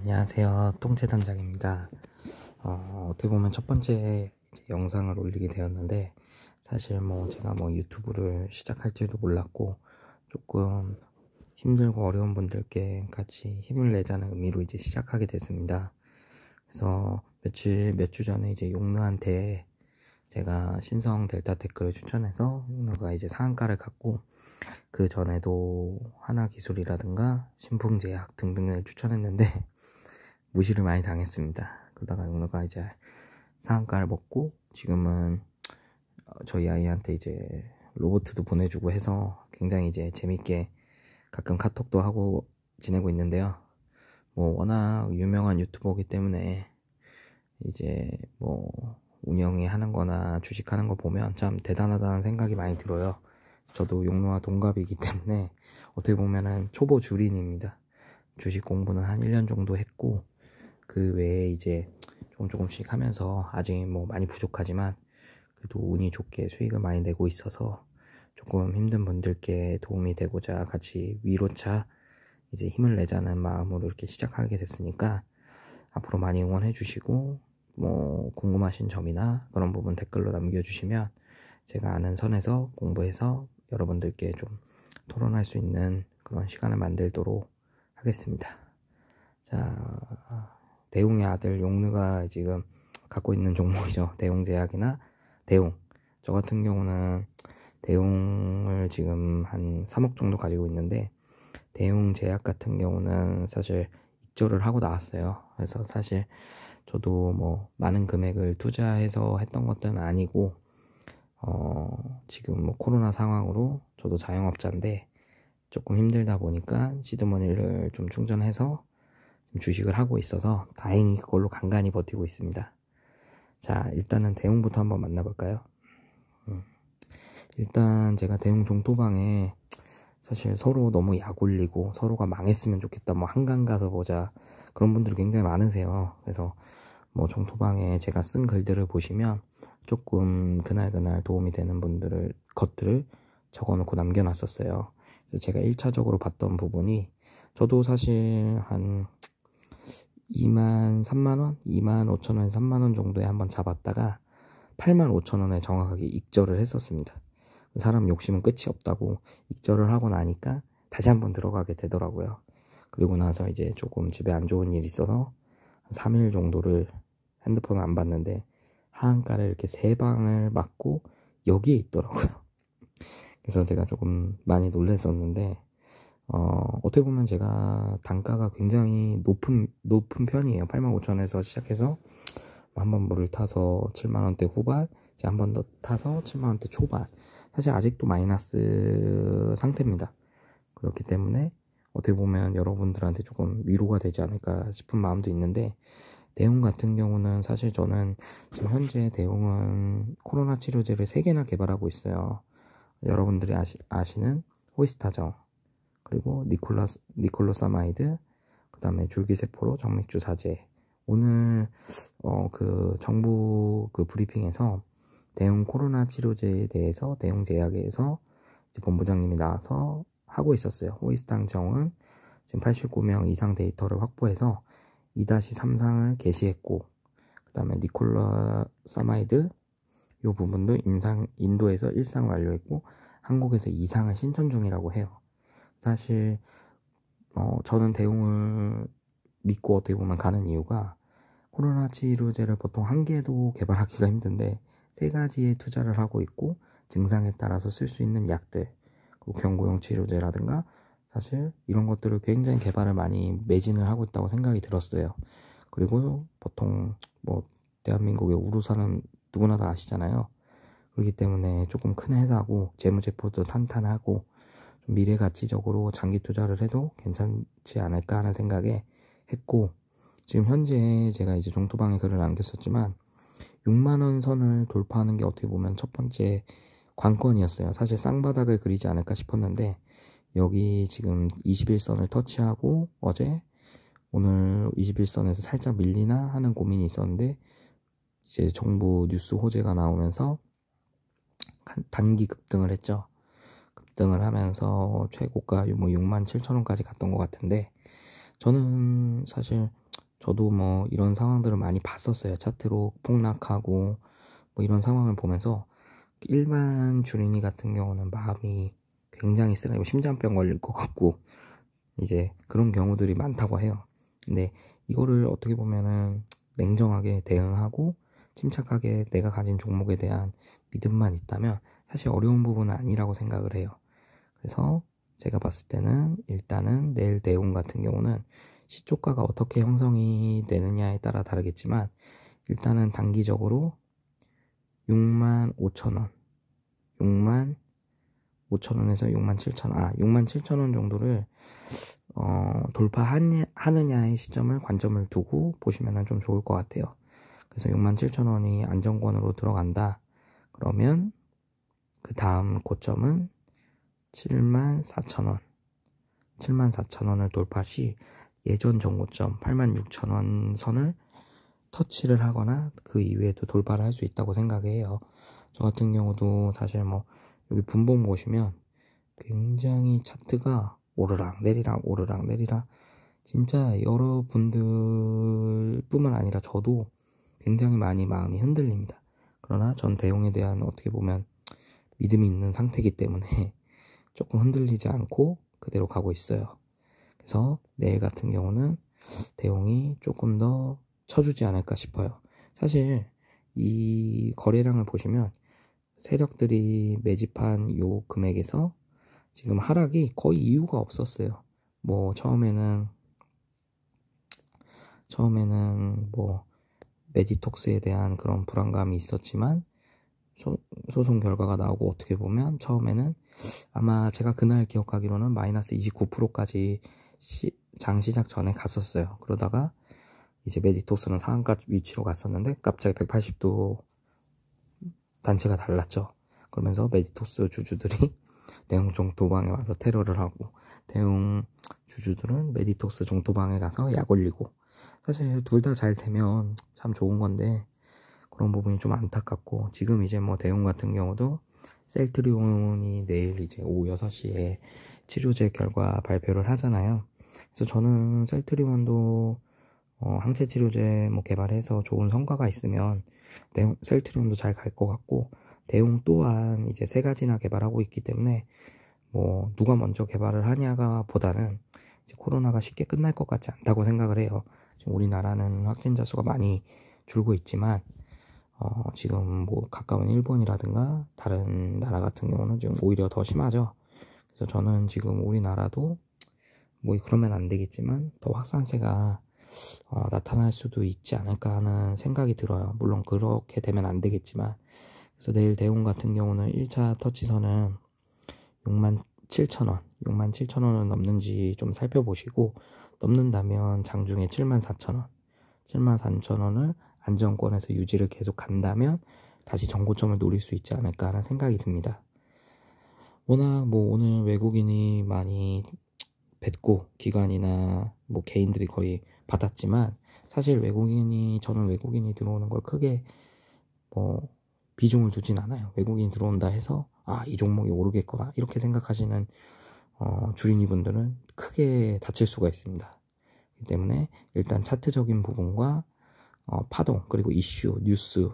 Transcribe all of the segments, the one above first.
안녕하세요. 똥재단장입니다. 어떻게 보면 첫 번째 영상을 올리게 되었는데, 사실 제가 유튜브를 시작할지도 몰랐고, 조금 힘들고 어려운 분들께 같이 힘을 내자는 의미로 이제 시작하게 됐습니다. 그래서 몇 주 전에 이제 용누한테 제가 신성 델타 테크를 추천해서 용누가 이제 상한가를 갔고, 그 전에도 하나기술이라든가 신풍제약 등등을 추천했는데 무시를 많이 당했습니다. 그러다가 용누가 이제 상한가를 먹고 지금은 저희 아이한테 이제 로봇도 보내주고 해서 굉장히 이제 재밌게 가끔 카톡도 하고 지내고 있는데요. 워낙 유명한 유튜버이기 때문에 이제 운영이 하는 거나 주식하는 거 보면 참 대단하다는 생각이 많이 들어요. 저도 용누와 동갑이기 때문에 어떻게 보면은 초보 주린입니다. 주식 공부는 한 1년 정도 했고, 그 외에 이제 조금씩 하면서 아직 많이 부족하지만 그래도 운이 좋게 수익을 많이 내고 있어서 조금 힘든 분들께 도움이 되고자 같이 위로차 이제 힘을 내자는 마음으로 이렇게 시작하게 됐으니까 앞으로 많이 응원해 주시고, 궁금하신 점이나 그런 부분 댓글로 남겨주시면 제가 아는 선에서 공부해서 여러분들께 좀 토론할 수 있는 그런 시간을 만들도록 하겠습니다. 자, 대웅의 아들 용누가 지금 갖고 있는 종목이죠. 대웅제약이나 대웅. 저 같은 경우는 대웅을 지금 한 3억 정도 가지고 있는데, 대웅제약 같은 경우는 사실 익절을 하고 나왔어요. 그래서 사실 저도 많은 금액을 투자해서 했던 것들은 아니고, 지금 코로나 상황으로 저도 자영업자인데 조금 힘들다 보니까 시드머니를 좀 충전해서 주식을 하고 있어서 다행히 그걸로 간간히 버티고 있습니다. 자, 일단은 대웅부터 한번 만나볼까요? 일단 제가 대웅 종토방에 사실 서로 너무 약 올리고 서로가 망했으면 좋겠다, 한강 가서 보자, 그런 분들이 굉장히 많으세요. 그래서 종토방에 제가 쓴 글들을 보시면 조금 그날 도움이 되는 것들을 적어놓고 남겨놨었어요. 그래서 제가 1차적으로 봤던 부분이, 저도 사실 한 3만원? 25,000원에서 3만원 정도에 한번 잡았다가 85,000원에 정확하게 익절을 했었습니다. 사람 욕심은 끝이 없다고 익절을 하고 나니까 다시 한번 들어가게 되더라고요. 그리고 나서 이제 조금 집에 안 좋은 일이 있어서 한 3일 정도를 핸드폰을 안 봤는데 하한가를 이렇게 3방을 맞고 여기에 있더라고요. 그래서 제가 조금 많이 놀랐었는데, 어떻게 보면 제가 단가가 굉장히 높은 편이에요. 85,000원에서 시작해서 한번 물을 타서 7만원대 후반, 이제 한 번 더 타서 7만원대 초반. 사실 아직도 마이너스 상태입니다. 그렇기 때문에 어떻게 보면 여러분들한테 조금 위로가 되지 않을까 싶은 마음도 있는데, 대웅 같은 경우는 사실 저는 지금 현재 대웅은 코로나 치료제를 3개나 개발하고 있어요. 여러분들이 아시는 호이스타정, 그리고 니콜로사마이드, 그 다음에 줄기세포로 정맥주사제. 오늘 그 정부 그 브리핑에서 대웅 코로나 치료제에 대해서 대웅제약에서 본부장님이 나와서 하고 있었어요. 호이스타정은 지금 89명 이상 데이터를 확보해서 2-3상을 개시했고, 그 다음에 니콜라사마이드 이 부분도 인도에서 1상 완료했고 한국에서 2상을 신청 중이라고 해요. 사실 저는 대웅을 믿고 어떻게 보면 가는 이유가, 코로나 치료제를 보통 한 개도 개발하기가 힘든데 3가지에 투자를 하고 있고, 증상에 따라서 쓸 수 있는 약들, 그리고 경구용 치료제라든가 사실 이런 것들을 굉장히 개발을 많이 매진을 하고 있다고 생각이 들었어요. 그리고 보통 대한민국의 우루사는 누구나 다 아시잖아요. 그렇기 때문에 조금 큰 회사고 재무제표도 탄탄하고 좀 미래 가치적으로 장기 투자를 해도 괜찮지 않을까 하는 생각에 했고, 지금 현재 제가 이제 종토방에 글을 남겼었지만 6만원 선을 돌파하는 게 어떻게 보면 첫 번째 관건이었어요. 사실 쌍바닥을 그리지 않을까 싶었는데 여기 지금 21선을 터치하고 오늘 21선에서 살짝 밀리나 하는 고민이 있었는데, 이제 정부 뉴스 호재가 나오면서 단기 급등을 했죠. 급등을 하면서 최고가 67,000원까지 갔던 것 같은데, 저는 사실 저도 뭐 이런 상황들을 많이 봤었어요. 차트로 폭락하고 뭐 이런 상황을 보면서 일반 주린이 같은 경우는 마음이 굉장히 쓰라리고 심장병 걸릴 것 같고 이제 그런 경우들이 많다고 해요. 근데 이거를 어떻게 보면은 냉정하게 대응하고 침착하게 내가 가진 종목에 대한 믿음만 있다면 사실 어려운 부분은 아니라고 생각을 해요. 그래서 제가 봤을 때는 일단은 내일 대운 같은 경우는 시초가가 어떻게 형성이 되느냐에 따라 다르겠지만 일단은 단기적으로 65,000원 65,000원에서 67,000원 정도를 돌파하느냐의 시점을 관점을 두고 보시면 좀 좋을 것 같아요. 그래서 67,000원이 안정권으로 들어간다 그러면 그 다음 고점은 74,000원 74,000원을 돌파 시 예전 전고점 86,000원 선을 터치를 하거나 그 이후에도 돌파를 할 수 있다고 생각해요. 저 같은 경우도 사실 뭐 여기 분봉 보시면 굉장히 차트가 오르락 내리락 진짜 여러분들 뿐만 아니라 저도 굉장히 많이 마음이 흔들립니다. 그러나 전 대용에 대한 어떻게 보면 믿음이 있는 상태이기 때문에 조금 흔들리지 않고 그대로 가고 있어요. 그래서 내일 같은 경우는 대용이 조금 더 쳐주지 않을까 싶어요. 사실 이 거래량을 보시면 세력들이 매집한 요 금액에서 지금 하락이 거의 이유가 없었어요. 뭐 처음에는 뭐 메디톡스에 대한 그런 불안감이 있었지만 소송 결과가 나오고 어떻게 보면 처음에는 아마 제가 그날 기억하기로는 마이너스 29%까지 장 시작 전에 갔었어요. 그러다가 이제 메디톡스는 상한가 위치로 갔었는데 갑자기 180도 단체가 달랐죠. 그러면서 메디톡스 주주들이 대웅 종토방에 와서 테러를 하고 대웅 주주들은 메디톡스 종토방에 가서 약 올리고 사실 둘 다 잘 되면 참 좋은 건데 그런 부분이 좀 안타깝고 지금 이제 뭐 대웅 같은 경우도 셀트리온이 내일 이제 오후 6시에 치료제 결과 발표를 하잖아요. 그래서 저는 셀트리온도 항체 치료제 뭐 개발해서 좋은 성과가 있으면 셀트리온도 잘 갈 것 같고 대웅 또한 이제 3가지나 개발하고 있기 때문에 뭐 누가 먼저 개발을 하냐가 보다는 이제 코로나가 쉽게 끝날 것 같지 않다고 생각을 해요. 지금 우리나라는 확진자 수가 많이 줄고 있지만 지금 뭐 가까운 일본이라든가 다른 나라 같은 경우는 지금 오히려 더 심하죠. 그래서 저는 지금 우리나라도 뭐 그러면 안 되겠지만 더 확산세가 나타날 수도 있지 않을까 하는 생각이 들어요. 물론 그렇게 되면 안 되겠지만 그래서 내일 대웅 같은 경우는 1차 터치선은 67,000원 67,000원은 넘는지 좀 살펴보시고 넘는다면 장중에 74,000원 74,000원을 안정권에서 유지를 계속 간다면 다시 정고점을 노릴 수 있지 않을까 하는 생각이 듭니다. 워낙 뭐 오늘 외국인이 많이 뱉고 기관이나 뭐 개인들이 거의 받았지만 사실 저는 외국인이 들어오는 걸 크게 뭐 비중을 두진 않아요. 외국인이 들어온다 해서 이 종목이 오르겠거나 이렇게 생각하시는 주린이 분들은 크게 다칠 수가 있습니다. 그렇기 때문에 일단 차트적인 부분과 파동 그리고 이슈 뉴스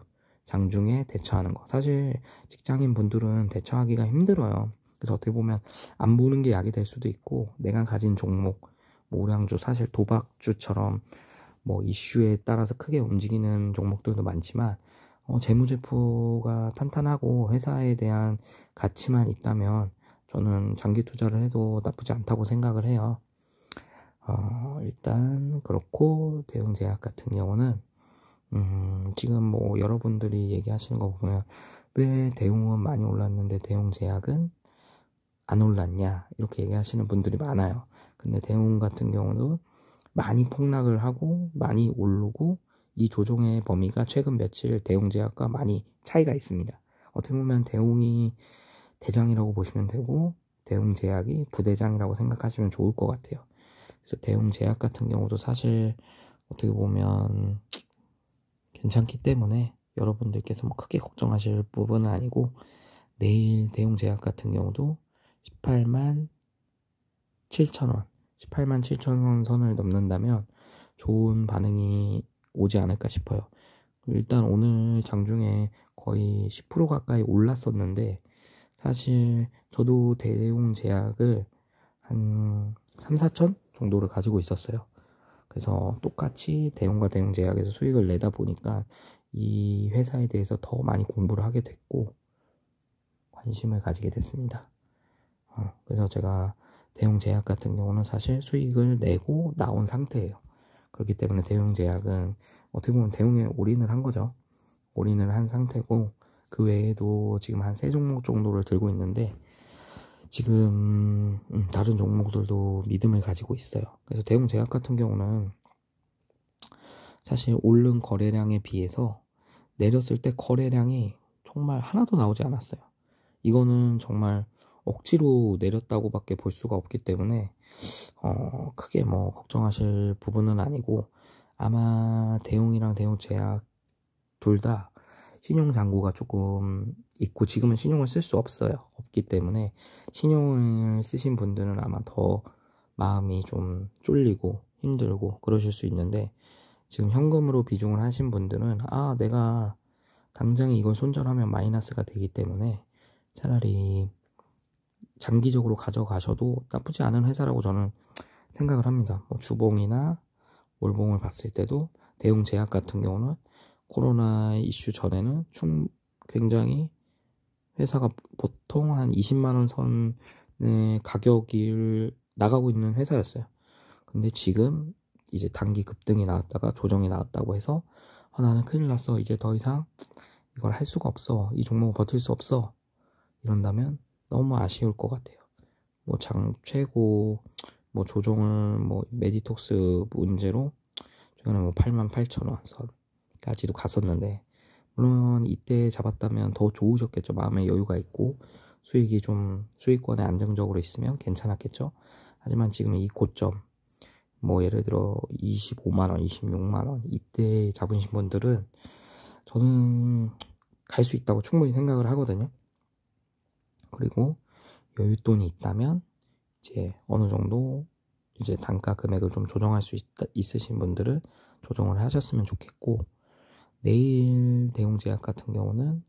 장중에 대처하는 거 사실 직장인 분들은 대처하기가 힘들어요. 그래서 어떻게 보면 안 보는 게 약이 될 수도 있고 내가 가진 종목 뭐 우량주 사실 도박주처럼 뭐 이슈에 따라서 크게 움직이는 종목들도 많지만 재무제표가 탄탄하고 회사에 대한 가치만 있다면 저는 장기 투자를 해도 나쁘지 않다고 생각을 해요. 일단 그렇고 대웅제약 같은 경우는 지금 뭐 여러분들이 얘기하시는 거 보면 왜 대웅은 많이 올랐는데 대웅제약은 안 올랐냐 이렇게 얘기하시는 분들이 많아요. 근데 대웅 같은 경우도 많이 폭락을 하고 많이 오르고 이 조정의 범위가 최근 며칠 대웅제약과 많이 차이가 있습니다. 어떻게 보면 대웅이 대장이라고 보시면 되고 대웅제약이 부대장이라고 생각하시면 좋을 것 같아요. 그래서 대웅제약 같은 경우도 사실 어떻게 보면 괜찮기 때문에 여러분들께서 뭐 크게 걱정하실 부분은 아니고 내일 대웅제약 같은 경우도 187,000원 선을 넘는다면 좋은 반응이 오지 않을까 싶어요. 일단 오늘 장중에 거의 10% 가까이 올랐었는데, 사실 저도 대웅 제약을 한 3, 4천 정도를 가지고 있었어요. 그래서 똑같이 대웅과 대웅 제약에서 수익을 내다 보니까 이 회사에 대해서 더 많이 공부를 하게 됐고 관심을 가지게 됐습니다. 그래서 제가 대웅 제약 같은 경우는 사실 수익을 내고 나온 상태예요. 그렇기 때문에 대웅 제약은 어떻게 보면 대웅에 올인을 한 거죠. 올인을 한 상태고, 그 외에도 지금 한 3종목 정도를 들고 있는데, 지금 다른 종목들도 믿음을 가지고 있어요. 그래서 대웅 제약 같은 경우는 사실 오른 거래량에 비해서 내렸을 때 거래량이 정말 하나도 나오지 않았어요. 이거는 정말 억지로 내렸다고밖에 볼 수가 없기 때문에 크게 뭐 걱정하실 부분은 아니고, 아마 대웅이랑 대웅제약 둘 다 신용 잔고가 조금 있고, 지금은 신용을 쓸 수 없기 때문에 신용을 쓰신 분들은 아마 더 마음이 좀 쫄리고 힘들고 그러실 수 있는데, 지금 현금으로 비중을 하신 분들은 내가 당장에 이걸 손절하면 마이너스가 되기 때문에 차라리 장기적으로 가져가셔도 나쁘지 않은 회사라고 저는 생각을 합니다. 뭐 주봉이나 월봉을 봤을 때도 대웅 제약 같은 경우는 코로나 이슈 전에는 굉장히 회사가 보통 한 20만원 선의 가격을 나가고 있는 회사였어요. 근데 지금 이제 단기 급등이 나왔다가 조정이 나왔다고 해서 나는 큰일 났어, 이제 더 이상 이걸 할 수가 없어, 이 종목을 버틸 수 없어, 이런다면 너무 아쉬울 것 같아요. 뭐 장 최고 뭐 조정을 뭐 메디톡스 문제로 최근에 뭐 88,000원 선까지도 갔었는데, 물론 이때 잡았다면 더 좋으셨겠죠. 마음의 여유가 있고 수익이 좀 수익권에 안정적으로 있으면 괜찮았겠죠. 하지만 지금 이 고점, 뭐 예를 들어 25만원, 26만원 이때 잡으신 분들은 저는 갈 수 있다고 충분히 생각을 하거든요. 그리고 여윳돈이 있다면 이제 어느 정도 이제 단가 금액을 좀 조정할 수 있으신 분들은 조정을 하셨으면 좋겠고, 내일 대웅제약 같은 경우는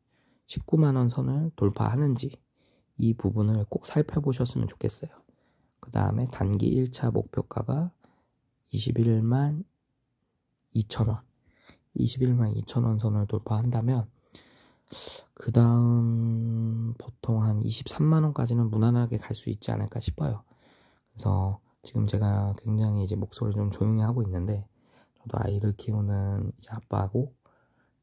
19만원 선을 돌파하는지 이 부분을 꼭 살펴보셨으면 좋겠어요. 그 다음에 단기 1차 목표가가 21만 2천원 21만 2천원 선을 돌파한다면 그 다음 보통 한 23만원까지는 무난하게 갈 수 있지 않을까 싶어요. 그래서 지금 제가 굉장히 이제 목소리를 좀 조용히 하고 있는데, 저도 아이를 키우는 이제 아빠고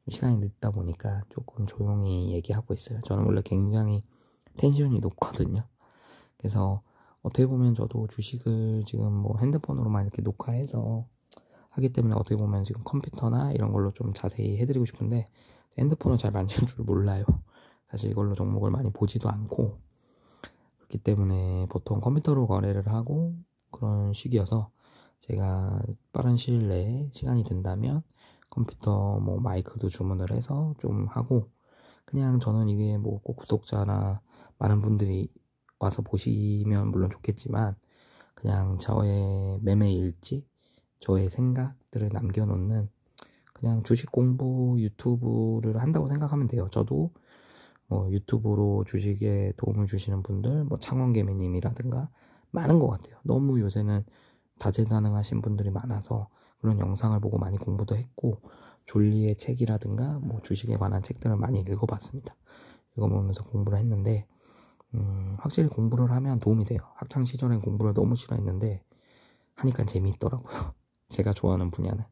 시간이 늦다 보니까 조금 조용히 얘기하고 있어요. 저는 원래 굉장히 텐션이 높거든요. 그래서 어떻게 보면 저도 주식을 지금 뭐 핸드폰으로만 이렇게 녹화해서 하기 때문에 어떻게 보면 지금 컴퓨터나 이런 걸로 좀 자세히 해드리고 싶은데, 핸드폰을 잘 만질 줄 몰라요. 사실 이걸로 종목을 많이 보지도 않고, 그렇기 때문에 보통 컴퓨터로 거래를 하고 그런 식이어서, 제가 빠른 시일 내에 시간이 된다면 컴퓨터 뭐 마이크도 주문을 해서 좀 하고, 그냥 저는 이게 뭐 꼭 구독자나 많은 분들이 와서 보시면 물론 좋겠지만, 그냥 저의 매매 일지, 저의 생각들을 남겨놓는 그냥 주식 공부 유튜브를 한다고 생각하면 돼요. 저도 뭐 유튜브로 주식에 도움을 주시는 분들, 뭐 창원개미님이라든가 많은 것 같아요. 너무 요새는 다재다능하신 분들이 많아서 그런 영상을 보고 많이 공부도 했고, 존리의 책이라든가 뭐 주식에 관한 책들을 많이 읽어봤습니다. 읽어보면서 공부를 했는데, 확실히 공부를 하면 도움이 돼요. 학창 시절엔 공부를 너무 싫어했는데 하니까 재미있더라고요. 제가 좋아하는 분야는.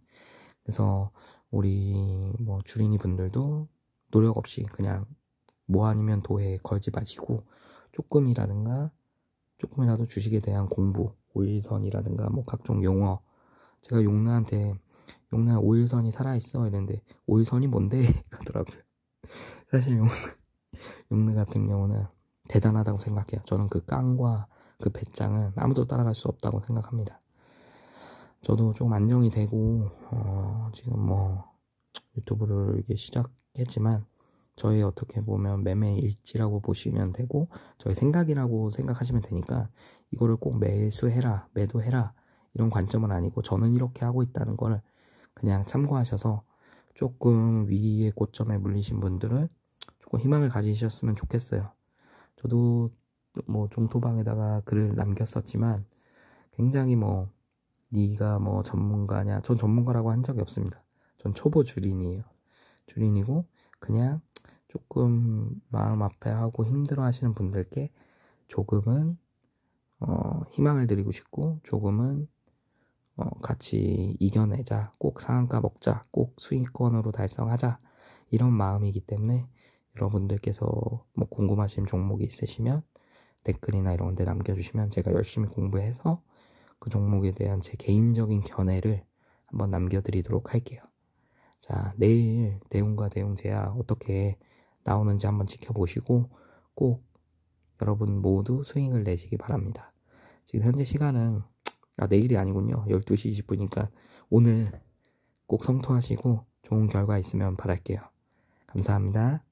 그래서 우리 뭐 주린이 분들도 노력 없이 그냥 뭐 아니면 도에 걸지 마시고, 조금이라도 주식에 대한 공부, 오일선이라든가 뭐 각종 용어, 제가 용나한테 오일선이 살아있어 이랬는데 오일선이 뭔데? 이러더라고요. 사실 용나 같은 경우는 대단하다고 생각해요. 저는 그 깡과 그 배짱은 아무도 따라갈 수 없다고 생각합니다. 저도 조금 안정이 되고 지금 뭐 유튜브를 이렇게 시작했지만, 저의 어떻게 보면 매매 일지라고 보시면 되고 저의 생각이라고 생각하시면 되니까, 이거를 꼭 매수해라, 매도해라 이런 관점은 아니고 저는 이렇게 하고 있다는 걸 그냥 참고하셔서 조금 위의 고점에 물리신 분들은 조금 희망을 가지셨으면 좋겠어요. 저도 뭐 종토방에다가 글을 남겼었지만 굉장히 뭐 네가 뭐 전문가냐, 전 전문가라고 한 적이 없습니다. 전 초보 주린이에요. 주린이고 그냥 조금 마음 아파하고 힘들어 하시는 분들께 조금은 희망을 드리고 싶고 조금은 같이 이겨내자, 꼭 상한가 먹자, 꼭 수익권으로 달성하자, 이런 마음이기 때문에 여러분들께서 뭐 궁금하신 종목이 있으시면 댓글이나 이런 데 남겨주시면 제가 열심히 공부해서 그 종목에 대한 제 개인적인 견해를 한번 남겨드리도록 할게요. 자, 내일 대웅과 대웅제야 어떻게 나오는지 한번 지켜보시고 꼭 여러분 모두 수익을 내시기 바랍니다. 지금 현재 시간은 내일이 아니군요. 12시 20분이니까 오늘 꼭 성토하시고 좋은 결과 있으면 바랄게요. 감사합니다.